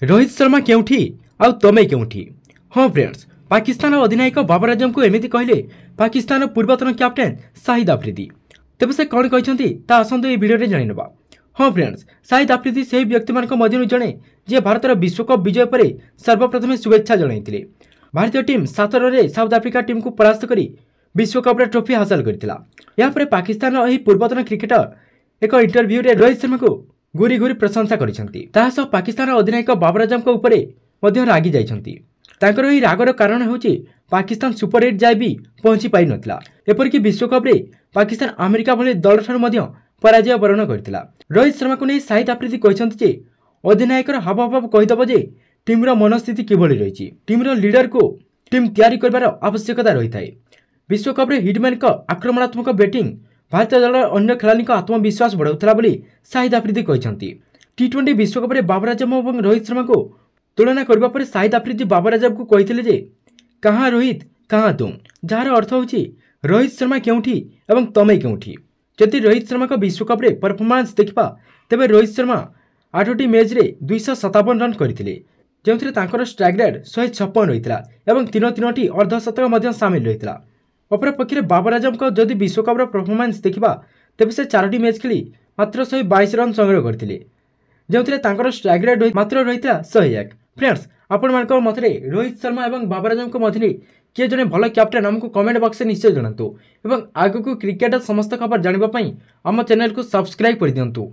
रोहित शर्मा केउठी आउ तमे केउठी। हाँ फ्रेंड्स, पाकिस्तान अधिनायक बाबर आजम को एमती कहले पाकिस्तान पूर्वतन कैप्टेन शाहिद आफ्रिदी। तेज से कौन कहते आसतु ये भिडियो जाणवा। हाँ फ्रेंड्स, शाहिद आफ्रिदी से व्यक्ति मध्य जड़े जे भारतर विश्वकप विजय पर सर्वप्रथम शुभेच्छा जन। भारतीय team 7 run south Africa team को परास्त कर विश्वकप ट्रॉफी हासिल कर पाकिस्तान पूर्वतन क्रिकेटर एक इंटरव्यू रे रोहित शर्मा को गुरी गुरी प्रशंसा करिसेंती। पाकिस्तान अधिनायक बाबर आजम को ऊपर मध्य रागी जाइछंती। तांकर एही रागर कारण होची पाकिस्तान सुपर 8 जाय भी पहुंची पाई नथला। एपरिक विश्वकप रे पाकिस्तान अमेरिका भली दल ठार मध्य पराजय वरण करथिला। रोहित शर्मा को नहीं शाहिद आफ्रिदी कहछंती जे अधिनायकर हावभाव कहिदब जे टीम मनस्थिति किभली रहिछि। टीम लीडर को टीम तैयारी करबार आवश्यकता रही थाए। विश्वकप रे हिटमैन का आक्रमणात्मक बैटिंग भारतीय दल अन्य खेलाड़ी आत्मविश्वास बढ़ाऊला बोली शाहिद आफ्रिदी कहते। T20 विश्वकप रे बाबर आजम और रोहित शर्मा को तुलना करबा पर शाहिद आफ्रिदी बाबर आजम को कहते जे कहाँ रोहित कहाँ तुम, जार अर्थ होची रोहित शर्मा केउठी एवं तमे केउठी। जदि रोहित शर्मा को विश्वकप रे परफॉर्मेंस देखा तेबे रोहित शर्मा 8टी मैच रे 257 रन करथिले, जेउथिरे तांकर स्ट्राइक रेट 156 रहितला एवं 3-3टी अर्धशतक मध्य शामिल रहितला। अपरपक्षे बाबर आजम को जदि विश्वकप परफॉर्मेंस देखा तेज से 4टी मैच खेली मात्र 122 रन संग्रह करते, जो स्ट्राइक रेट मात्र रही 101। फ्रेंड्स, आपण मान मत रोहित शर्मा और बाबर आजम मध्य किए जड़े भल कैप्टेन आमको कमेंट बॉक्स में निश्चय जनातु। आगक क्रिकेट समस्त खबर जानापी आम चैनल को सब्सक्राइब कर दिंतु।